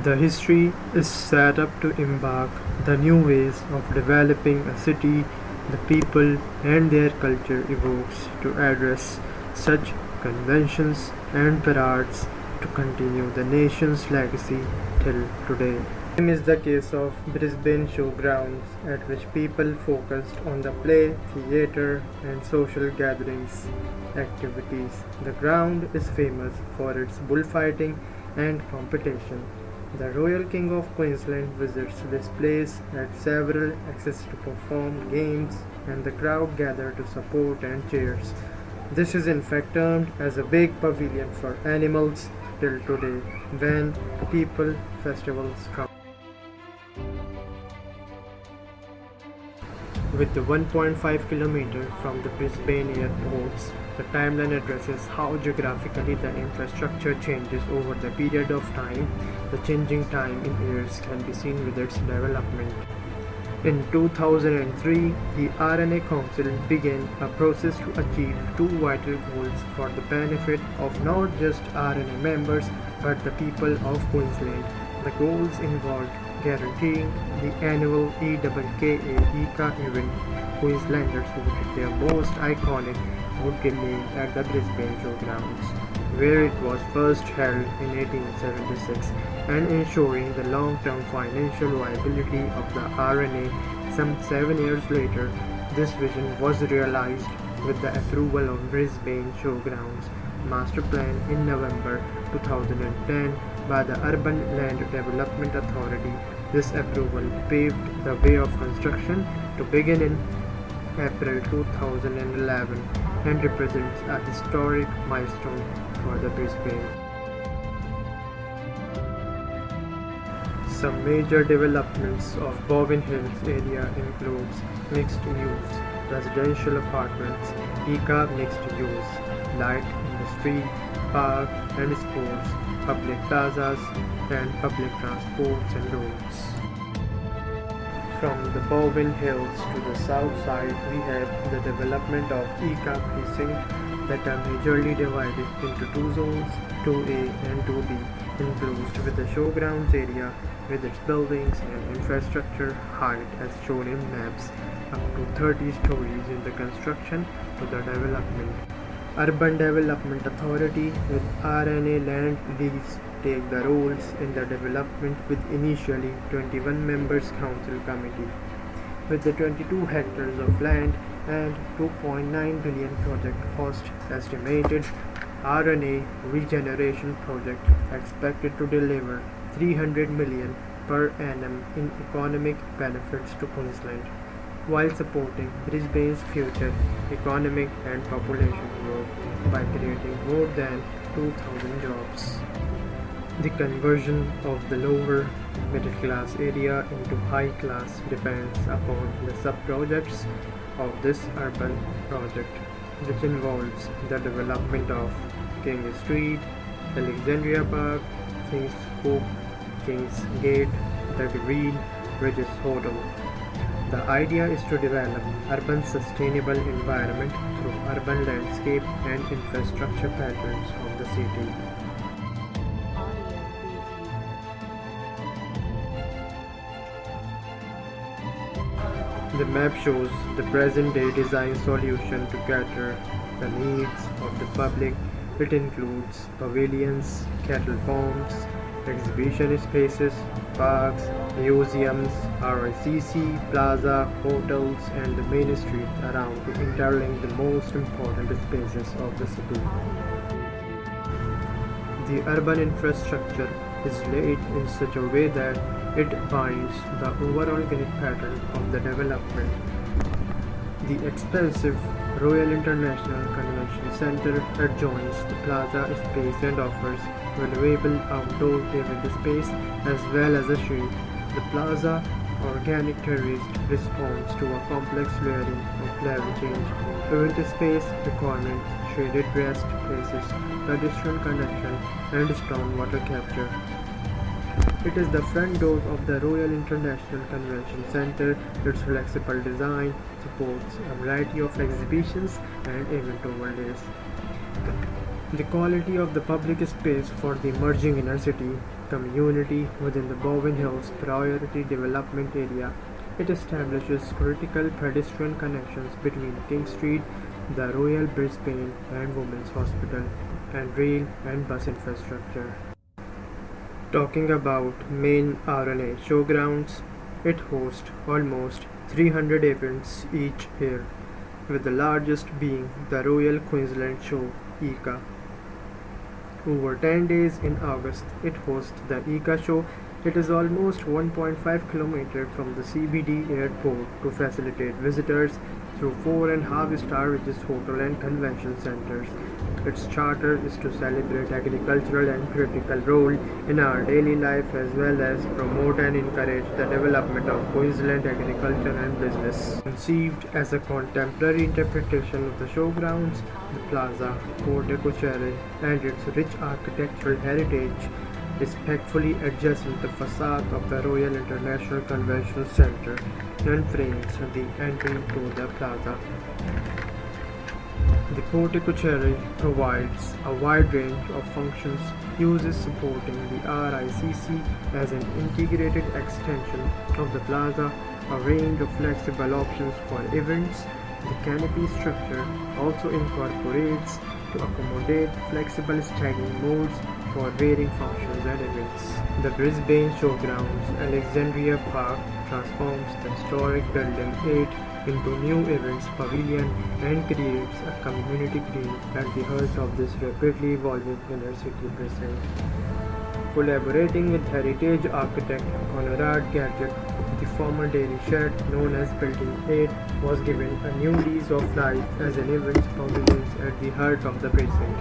The history is set up to embark the new ways of developing a city, the people and their culture evokes to address such conventions and parades to continue the nation's legacy till today. Same is the case of Brisbane Showgrounds, at which people focused on the play, theatre, and social gatherings activities. The ground is famous for its bullfighting and competition. The Royal King of Queensland visits this place at several access to perform games, and the crowd gather to support and cheers. This is in fact termed as a big pavilion for animals till today when people festivals come. With the 1.5 km from the Brisbane airports, the timeline addresses how geographically the infrastructure changes over the period of time. The changing time in years can be seen with its development. In 2003, the RNA Council began a process to achieve two vital goals for the benefit of not just RNA members but the people of Queensland. The goals involved guaranteeing the annual EKKA event. Queenslanders voted their most iconic would remain at the Brisbane Showgrounds, where it was first held in 1876, and ensuring the long-term financial viability of the RNA. Some 7 years later, this vision was realized with the approval of Brisbane Showgrounds Master Plan in November 2010 by the Urban Land Development Authority. This approval paved the way of construction to begin in April 2011 and represents a historic milestone for the Brisbane. Some major developments of Bowen Hills area includes mixed-use residential apartments, EKKA mixed use, light industry, park and sports, public plazas, and public transports and roads. From the Bowen Hills to the south side, we have the development of EKKA precinct that are majorly divided into two zones, 2A and 2B, enclosed with the showgrounds area with its buildings and infrastructure height as shown in maps, up to 30 stories in the construction to the development. Urban Development Authority with RNA land lease take the roles in the development with initially 21 members council committee. With the 22 hectares of land and 2.9 billion project cost estimated, RNA Regeneration project expected to deliver 300 million per annum in economic benefits to Queensland, while supporting Brisbane's future economic and population growth by creating more than 2,000 jobs. The conversion of the lower middle class area into high class depends upon the sub-projects of this urban project, which involves the development of King Street, Alexandria Park, King's Coop, King's Gate, the Green Ridges Hotel. The idea is to develop urban sustainable environment through urban landscape and infrastructure patterns of the city. The map shows the present-day design solution to cater the needs of the public. It includes pavilions, cattle farms, exhibition spaces, parks, museums, RICC, plaza, hotels, and the main street around to interlink the most important spaces of the city. The urban infrastructure is laid in such a way that it binds the overall grid pattern of the development. The expensive Royal International Convention Centre adjoins the plaza space and offers valuable outdoor event space as well as a shade. The plaza organic terraced responds to a complex layering of level change, event space requirements, shaded rest places, pedestrian connection, and stormwater capture. It is the front door of the Royal International Convention Centre. Its flexible design supports a variety of exhibitions and event overlays. The quality of the public space for the emerging inner city community within the Bowen Hills Priority Development Area. It establishes critical pedestrian connections between King Street, the Royal Brisbane and Women's Hospital, and rail and bus infrastructure. Talking about main RNA showgrounds, it hosts almost 300 events each year, with the largest being the Royal Queensland Show (EKKA). Over 10 days in August, it hosts the EKKA Show. It is almost 1.5 km from the CBD airport to facilitate visitors through 4.5-star Regis Hotel and Convention Centers. Its charter is to celebrate agricultural and critical role in our daily life as well as promote and encourage the development of Queensland agriculture and business. Conceived as a contemporary interpretation of the showgrounds, the plaza, Port Ecocherry, and its rich architectural heritage respectfully adjacent the facade of the Royal International Convention Centre and frames the entry to the plaza. The Port Ecocherry provides a wide range of functions, uses supporting the RICC as an integrated extension of the plaza, a range of flexible options for events. The canopy structure also incorporates to accommodate flexible staging modes for varying functions and events. The Brisbane Showgrounds Alexandria Park transforms the historic Building 8 into new events pavilion and creates a community green at the heart of this rapidly evolving inner city precinct. Collaborating with heritage architect Conrad Gadget, the former dairy shed known as Building 8 was given a new lease of life as an events pavilion at the heart of the precinct.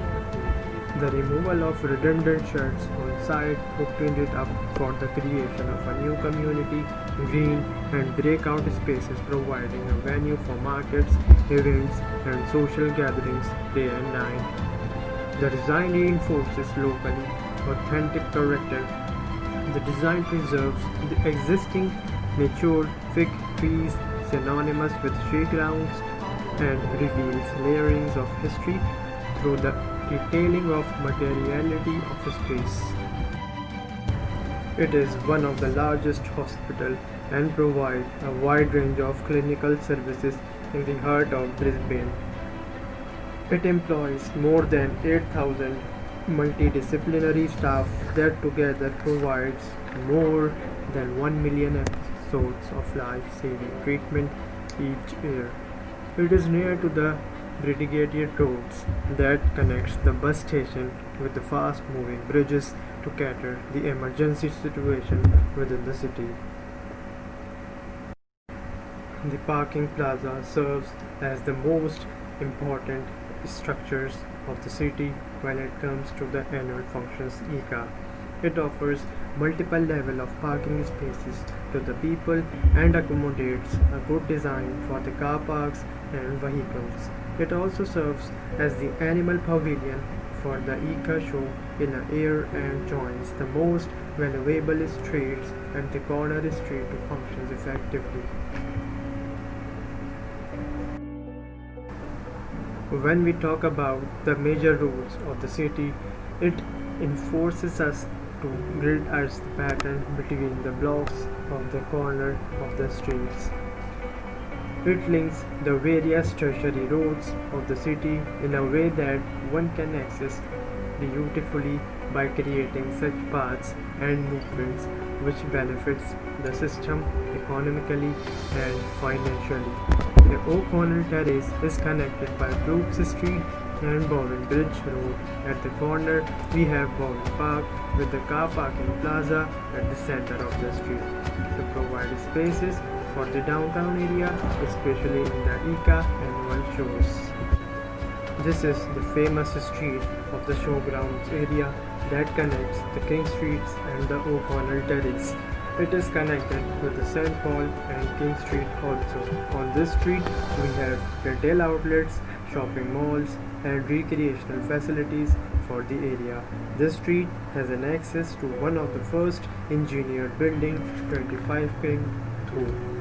The removal of redundant sheds on site opened it up for the creation of a new community, green and breakout spaces providing a venue for markets, events and social gatherings day and night. The design reinforces locally authentic character. The design preserves the existing mature fig trees synonymous with showgrounds and reveals layerings of history through the detailing of materiality of space. It is one of the largest hospitals and provides a wide range of clinical services in the heart of Brisbane. It employs more than 8,000 multidisciplinary staff that together provides more than 1 million episodes of life-saving treatment each year. It is near to the Brigadier roads that connects the bus station with the fast-moving bridges to cater the emergency situation within the city. The parking plaza serves as the most important structures of the city when it comes to the annual functions EKKA. It offers multiple levels of parking spaces to the people and accommodates a good design for the car parks and vehicles. It also serves as the animal pavilion for the EKKA show in the air and joins the most valuable streets and the corner street to function effectively. When we talk about the major rules of the city, it enforces us to grid as the pattern between the blocks of the corner of the streets. It links the various tertiary roads of the city in a way that one can access beautifully by creating such paths and movements which benefits the system economically and financially. The O'Connell Terrace is connected by Brooks Street and Bowen Bridge Road. At the corner, we have Bowen Park with the car parking plaza at the center of the street to provide spaces for the downtown area, especially in the EKKA annual shows. This is the famous street of the Showgrounds area that connects the King Streets and the O'Connell Terrace. It is connected with the St. Paul and King Street also. On this street, we have retail outlets, shopping malls, and recreational facilities for the area. This street has an access to one of the first engineered building, 25 King through.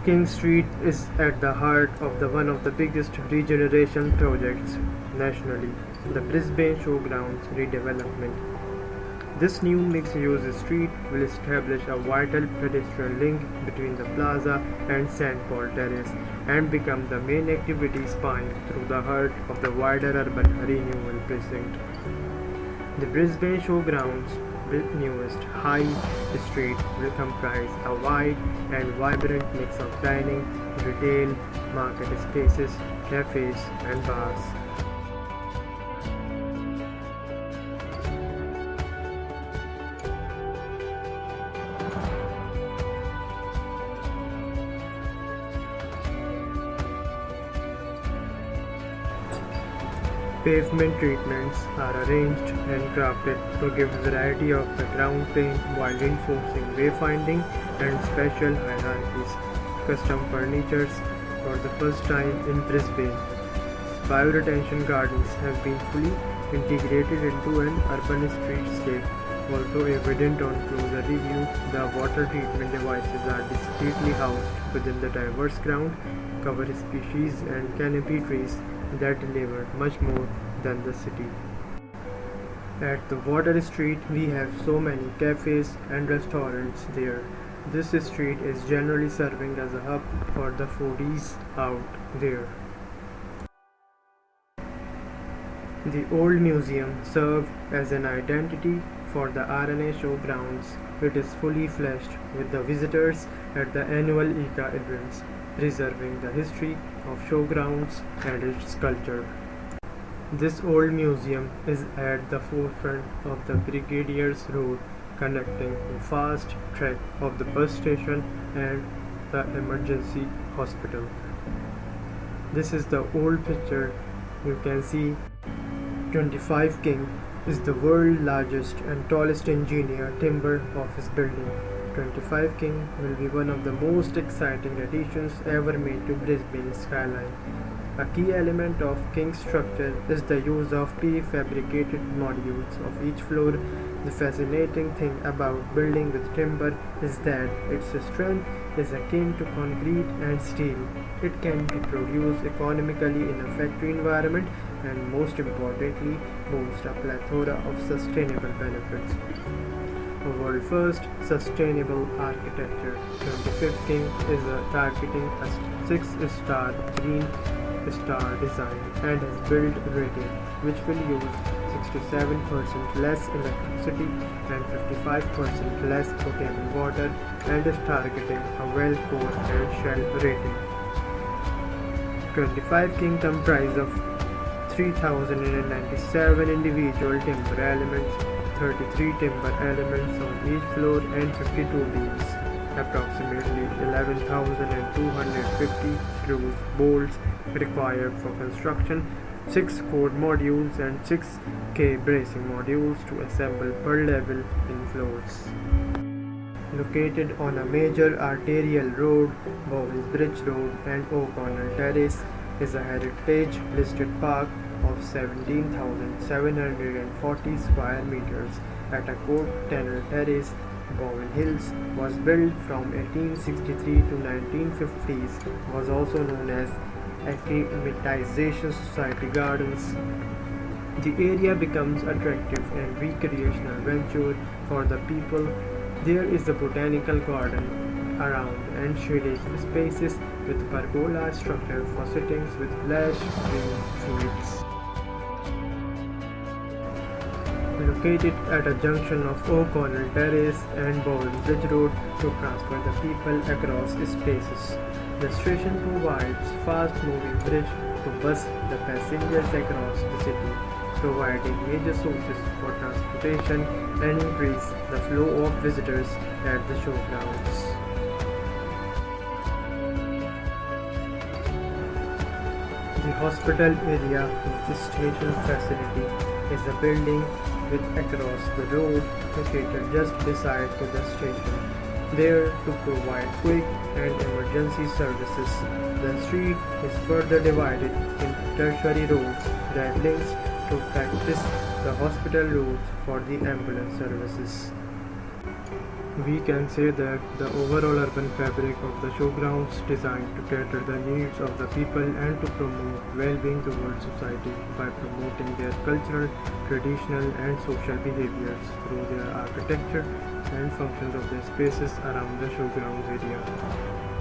King Street is at the heart of one of the biggest regeneration projects nationally, the Brisbane Showgrounds redevelopment. This new mixed-use street will establish a vital pedestrian link between the plaza and St. Paul Terrace and become the main activity spine through the heart of the wider urban renewal precinct. The Brisbane Showgrounds' newest high street will comprise a wide and vibrant mix of dining, retail, market spaces, cafes, and bars. Pavement treatments are arranged and crafted to give variety of the ground plane while reinforcing wayfinding and spatial hierarchies. Custom furnitures for the first time in Brisbane. Bioretention gardens have been fully integrated into an urban streetscape. Although evident on closer review, the water treatment devices are discreetly housed within the diverse ground cover species and canopy trees that deliver much more than the city. At the Water Street, we have so many cafes and restaurants there. This street is generally serving as a hub for the foodies out there. The old museum served as an identity for the RNA Showgrounds. It is fully fledged with the visitors at the annual EKKA events, preserving the history of Showgrounds and its culture. This old museum is at the forefront of the Brigadiers Road, connecting the fast track of the bus station and the emergency hospital. This is the old picture. You can see 25 King is the world's largest and tallest engineer timber office building. 25 King will be one of the most exciting additions ever made to Brisbane skyline. A key element of King's structure is the use of prefabricated modules of each floor. The fascinating thing about building with timber is that its strength is akin to concrete and steel. It can be produced economically in a factory environment and most importantly boasts a plethora of sustainable benefits. A world first sustainable architecture. 25th King is targeting a 6-star green star design and has built rating which will use 67% less electricity and 55% less potable water and is targeting a well core and shell rating. 25 King comprises of 3,097 individual timber elements, 33 timber elements on each floor and 52 beams. Approximately 11,250 screws, bolts required for construction, 6 core modules and 6K bracing modules to assemble per level in floors. Located on a major arterial road, Bowens Bridge Road and O'Connell Terrace is a heritage listed park of 17,740 square meters at a court tunnel terrace. Bowen Hills was built from 1863 to 1950s, was also known as Acclimatization Society Gardens. The area becomes attractive and recreational venture for the people. There is a botanical garden around and shaded spaces with pergola structure for sittings with lush green fields. Located at a junction of O'Connell Terrace and Bowen Bridge Road to transfer the people across spaces. The station provides fast-moving bridge to bus the passengers across the city, providing major sources for transportation and increase the flow of visitors at the showgrounds. The hospital area of the station facility is a building with across the road located just beside to the station, there to provide quick and emergency services. The street is further divided into tertiary roads that links to practice the hospital routes for the ambulance services. We can say that the overall urban fabric of the showgrounds designed to cater the needs of the people and to promote well-being towards society by promoting their cultural, traditional and social behaviors through their architecture and functions of their spaces around the showgrounds area.